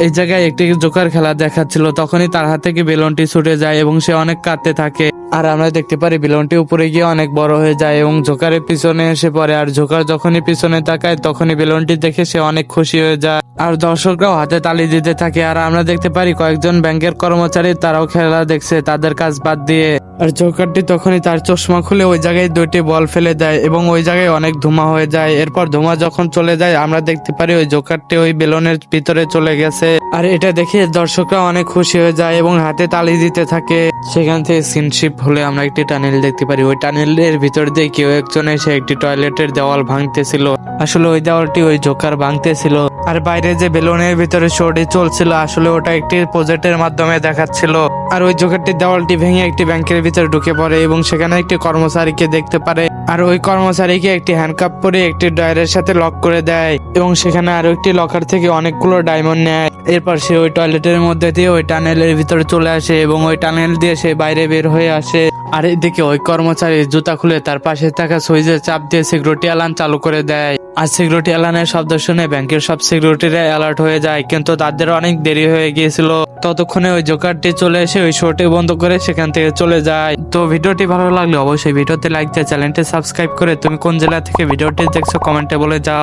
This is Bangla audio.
এই জায়গায় একটি জোকার খেলা দেখাচ্ছিল, তখনই তার হাত থেকে বেলুনটি ছুটে যায় এবং সে অনেক কাঁদতে থাকে। আর আমরা দেখতে পারি বেলুনটি উপরে গিয়ে অনেক বড় হয়ে যায় এবং জোকারের পিছনে এসে পড়ে। আর জোকার যখনই পিছনে তাকায় তখনই বেলুনটি দেখে সে অনেক খুশি হয়ে যায়। আর দর্শকরাও হাতে তালি দিতে থাকে। আর আমরা দেখতে পারি কয়েকজন ব্যাংকের কর্মচারী তারাও খেলা দেখছে তাদের কাজ বাদ দিয়ে। আর জোকারটি তখনই তার চশমা খুলে ওই জায়গায় 2টি বল ফেলে দেয় এবং ওই জায়গায় অনেক ধোঁয়া হয়ে যায়। এরপর ধোঁয়া যখন চলে যায় আমরা দেখতে পারি ওই জোকারটি ওই বেলুনের ভিতরে চলে গেছে। আর এটা দেখে দর্শকরা অনেক খুশি হয়ে যায় এবং হাতে তালি দিতে থাকে। সেখান থেকে সিনশিপ হলে আমরা একটি টানেল দেখতে পারি। ওই টানেলের ভিতর দিয়ে কেউ একজন এসে একটি টয়লেটের দেওয়াল ভাঙতেছিল। আসলে ওই দেওয়ালটি ওই জোকার ভাঙতেছিল। আর বাইরে যে বেলুনের ভিতরে শোটি চলছিল আসলে ওটা একটি প্রজেক্টের মাধ্যমে দেখাচ্ছিল। আর ওই জোকারটি দেওয়ালটি ভেঙে একটি ব্যাংকের ভিতরে ঢুকে পড়ে এবং সেখানে একটি কর্মচারীকে দেখতে পারে। আর ওই কর্মচারীকে একটি হ্যান্ডকাপ পরে একটি ড্রয়ারের সাথে লক করে দেয় এবং সেখানে আরো একটি লকার থেকে অনেকগুলো ডায়মন্ড নেয়। এরপর সে ওই টয়লেটের মধ্যে দিয়ে ওই টানেলের ভিতরে চলে আসে এবং ওই টানেল দিয়ে সে বাইরে বের হয়ে আসে। আর এদিকে ওই কর্মচারী জুতা খুলে তার পাশে থাকা সুইচে চাপ দিয়ে সিকিউরিটি অ্যালার্ম চালু করে দেয়। আর সিকিউরিটি অ্যালার্মের শব্দ শুনে ব্যাংকের সব সিকিউরিটিরা অ্যালার্ট হয়ে যায়, কিন্তু তাদের অনেক দেরি হয়ে গিয়েছিল। ততক্ষণে ওই জোকারটি চলে এসে ওই শোটি বন্ধ করে সেখান থেকে চলে যায়। তো ভিডিওটি ভালো লাগলে অবশ্যই ভিডিওতে লাইক দিয়ে চ্যানেলটি সাবস্ক্রাইব করে তুমি কোন জেলা থেকে ভিডিওটি দেখছো কমেন্টে বলে যাও।